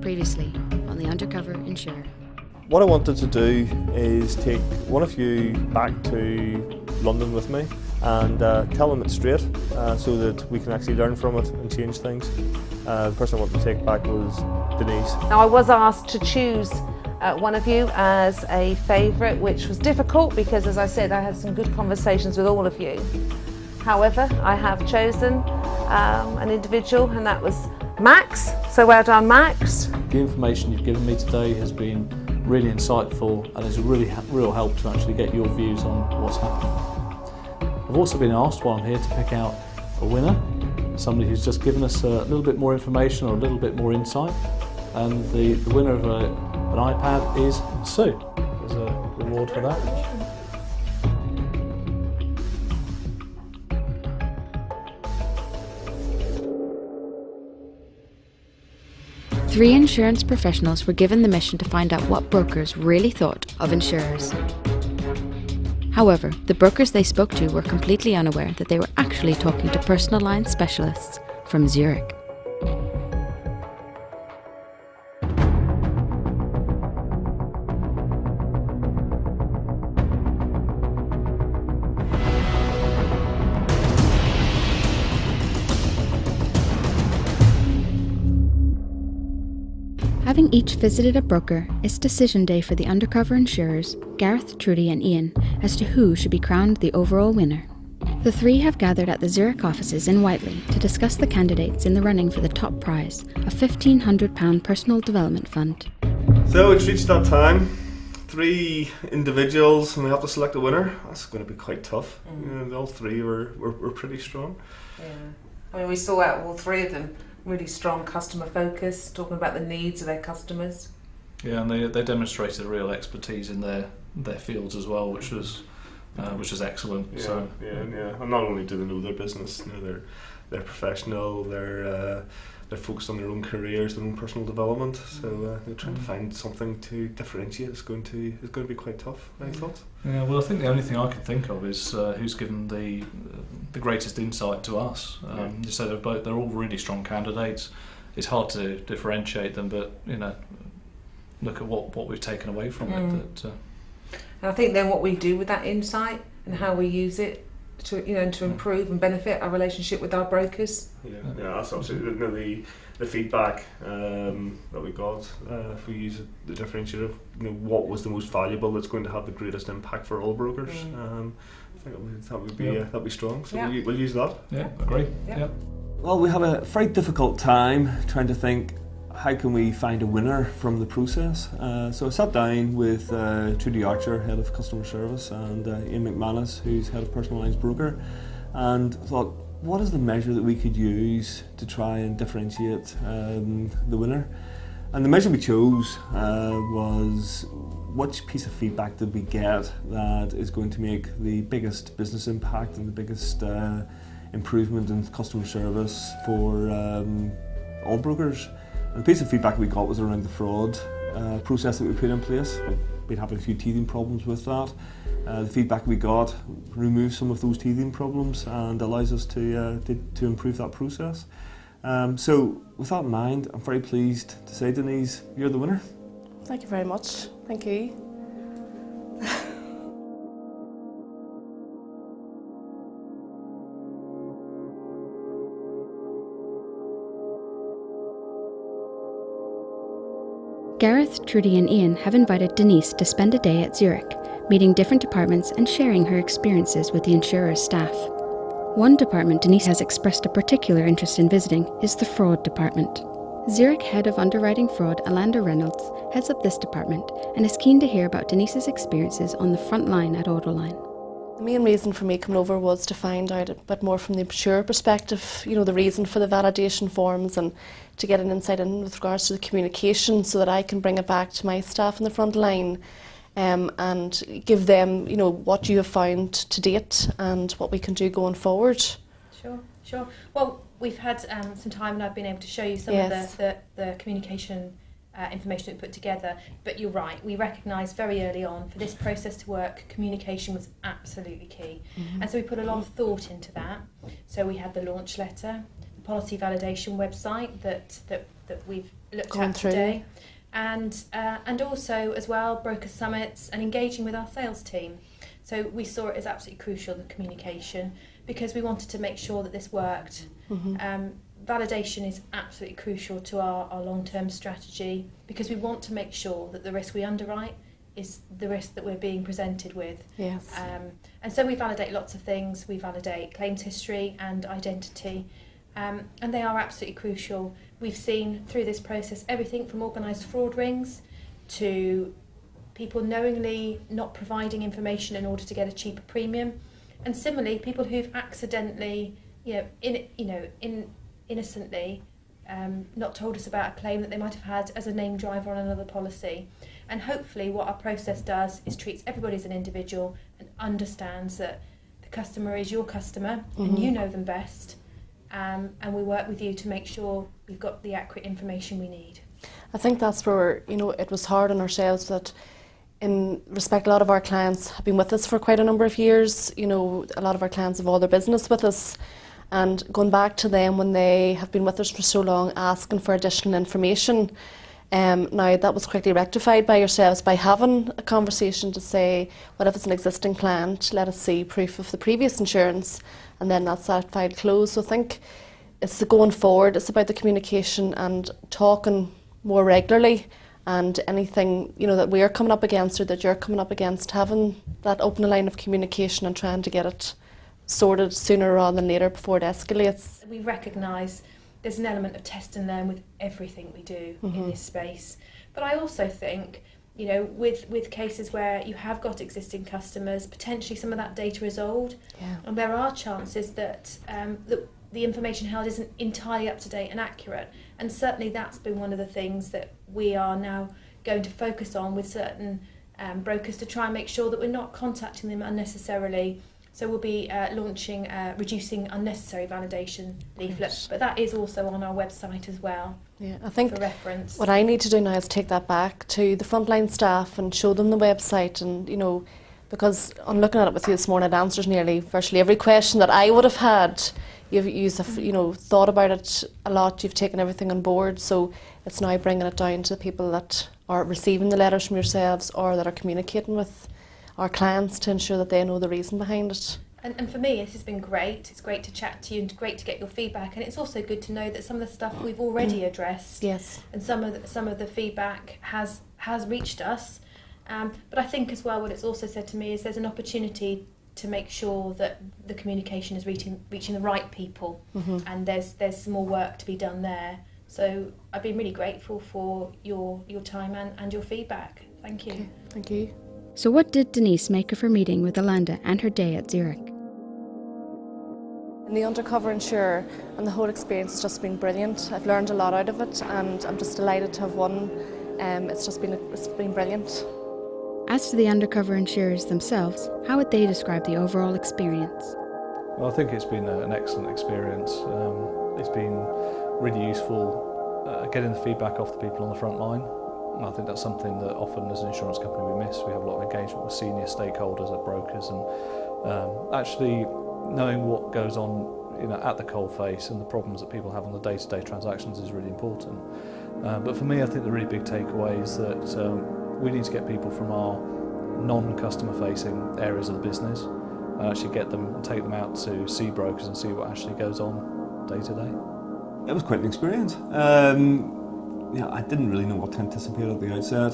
Previously on the Undercover Insurer. What I wanted to do is take one of you back to London with me and tell them it straight so that we can actually learn from it and change things. The person I wanted to take back was Denise. Now I was asked to choose one of you as a favourite, which was difficult because, as I said, I had some good conversations with all of you. However, I have chosen an individual, and that was Max. So well done, Max. The information you've given me today has been really insightful and is a real help to actually get your views on what's happening. I've also been asked while I'm here to pick out a winner, somebody who's just given us a little bit more information or a little bit more insight, and the winner of an iPad is Sue. There's a reward for that. 3 insurance professionals were given the mission to find out what brokers really thought of insurers. However, the brokers they spoke to were completely unaware that they were actually talking to personal line specialists from Zurich. Having each visited a broker, it's decision day for the undercover insurers, Gareth, Trudi and Ian, as to who should be crowned the overall winner. The 3 have gathered at the Zurich offices in Whiteley to discuss the candidates in the running for the top prize, a £1,500 personal development fund. So it's reached that time. 3 individuals and we have to select a winner. That's going to be quite tough. You know, all 3 were pretty strong. Yeah, I mean, we saw out all 3 of them really strong customer focus, talking about the needs of their customers. Yeah, and they demonstrated real expertise in their fields as well, which was excellent. Yeah, so yeah. And not only do they know their business, you know, they're professional. They're focused on their own careers, their own personal development. So they're trying to find something to differentiate. It's going to be quite tough. Any thoughts? Yeah, well, I think the only thing I can think of is who's given the greatest insight to us. So they're all really strong candidates. It's hard to differentiate them, but you know, look at what we've taken away from it. And I think then what we do with that insight and how we use it to improve and benefit our relationship with our brokers. Yeah, that's absolutely the feedback that we got. If we use the differentiator, what was the most valuable that's going to have the greatest impact for all brokers. I think that'd be strong. So we'll use that. Yeah, agree. Yeah. Well, we have a very difficult time trying to think how can we find a winner from the process. So I sat down with Trudi Archer, Head of Customer Service, and Ian McManus, who's Head of Personal Lines Broker, and thought, what is the measure that we could use to try and differentiate the winner? And the measure we chose was which piece of feedback did we get that is going to make the biggest business impact and the biggest improvement in customer service for all brokers. And the piece of feedback we got was around the fraud process that we put in place. We'd been having a few teething problems with that. The feedback we got removes some of those teething problems and allows us to improve that process. So with that in mind, I'm very pleased to say, Denise, you're the winner. Thank you very much. Thank you. Gareth, Trudi and Ian have invited Denise to spend a day at Zurich, meeting different departments and sharing her experiences with the insurer's staff. One department Denise has expressed a particular interest in visiting is the fraud department. Zurich Head of Underwriting Fraud, Alanda Reynolds, heads up this department and is keen to hear about Denise's experiences on the front line at Autoline. The main reason for me coming over was to find out a bit more from the insurer perspective, the reason for the validation forms, and to get an insight in with regards to the communication so that I can bring it back to my staff on the front line and give them, what you have found to date and what we can do going forward. Sure. Well, we've had some time and I've been able to show you some of the communication information that we put together, but you're right, we recognised very early on for this process to work, communication was absolutely key. And so we put a lot of thought into that. So we had the launch letter, the policy validation website that we've looked at today. And also as well broker summits and engaging with our sales team. So we saw it as absolutely crucial, the communication, because we wanted to make sure that this worked. Validation is absolutely crucial to our long-term strategy, because we want to make sure that the risk we underwrite is the risk that we're being presented with. Yes. And so we validate lots of things. We validate claims history and identity, and they are absolutely crucial. We've seen through this process everything from organised fraud rings to people knowingly not providing information in order to get a cheaper premium, and similarly people who've accidentally, innocently not told us about a claim that they might have had as a named driver on another policy. And hopefully what our process does is treats everybody as an individual and understands that the customer is your customer and you know them best, and we work with you to make sure we've got the accurate information we need. I think that's where, it was hard on ourselves that in respect, a lot of our clients have been with us for quite a number of years. A lot of our clients have all their business with us, and going back to them when they have been with us for so long, asking for additional information. Now that was quickly rectified by yourselves by having a conversation to say, what if it's an existing client, let us see proof of the previous insurance, and then that's that file closed. So I think it's going forward, it's about the communication and talking more regularly, and anything that we're coming up against or that you're coming up against, having that open line of communication and trying to get it sorted sooner rather than later before it escalates. We recognise there's an element of test and learn with everything we do in this space. But I also think, with cases where you have got existing customers, potentially some of that data is old, and there are chances that the information held isn't entirely up to date and accurate. And certainly that's been one of the things that we are now going to focus on with certain brokers, to try and make sure that we're not contacting them unnecessarily. So we'll be launching reducing unnecessary validation leaflets, but that is also on our website as well. Yeah, I think for reference. What I need to do now is take that back to the frontline staff and show them the website, and because on looking at it with you this morning, it answers virtually every question that I would have had. You've thought about it a lot. You've taken everything on board, so it's now bringing it down to the people that are receiving the letters from yourselves or that are communicating with our clients to ensure that they know the reason behind it. And for me, it has been great. It's great to chat to you and great to get your feedback. And it's also good to know that some of the stuff we've already addressed. Yes. And some of the feedback has reached us. But I think as well, what it's also said to me is there's an opportunity to make sure that the communication is reaching the right people, and there's some more work to be done there. So I've been really grateful for your time and your feedback. Thank you. Okay, thank you. So what did Denise make of her meeting with Alanda and her day at Zurich? In the Undercover Insurer, and the whole experience has just been brilliant. I've learned a lot out of it, and I'm just delighted to have won. It's been brilliant. As to the Undercover Insurers themselves, how would they describe the overall experience? Well, I think it's been an excellent experience. It's been really useful getting the feedback off the people on the front line. And I think that's something that often as an insurance company we miss. We have a lot of engagement with senior stakeholders at brokers, and actually knowing what goes on at the coalface and the problems that people have on the day-to-day transactions is really important. But for me, I think the really big takeaway is that we need to get people from our non-customer facing areas of the business and actually get them and take them out to see brokers and see what actually goes on day to day. It was quite an experience. I didn't really know what to anticipate at the outset.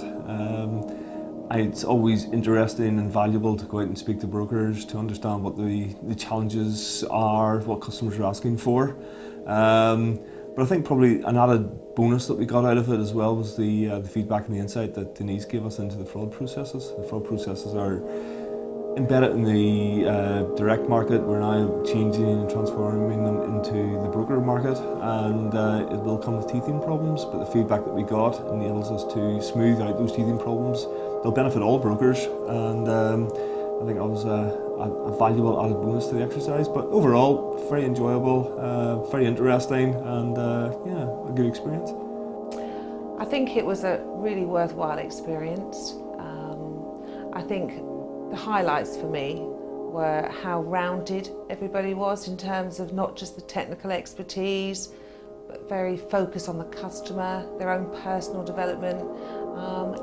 It's always interesting and valuable to go out and speak to brokers to understand what the challenges are, what customers are asking for. But I think probably an added bonus that we got out of it as well was the feedback and the insight that Denise gave us into the fraud processes. The fraud processes are embedded in the direct market. We're now changing and transforming them into the broker market, and it will come with teething problems, but the feedback that we got enables us to smooth out those teething problems. They'll benefit all brokers, and I think that was a valuable added bonus to the exercise. But overall, very enjoyable, very interesting, and a good experience. I think it was a really worthwhile experience. I think the highlights for me were how rounded everybody was in terms of not just the technical expertise, but very focused on the customer, their own personal development,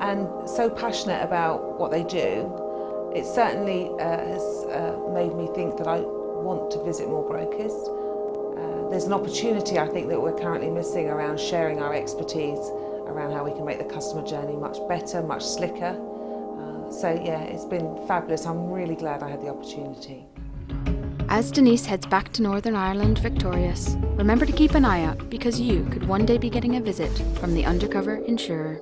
and so passionate about what they do. It certainly has made me think that I want to visit more brokers. There's an opportunity, I think, that we're currently missing around sharing our expertise around how we can make the customer journey much better, much slicker. So yeah, it's been fabulous. I'm really glad I had the opportunity. As Denise heads back to Northern Ireland victorious, remember to keep an eye out because you could one day be getting a visit from the Undercover Insurer.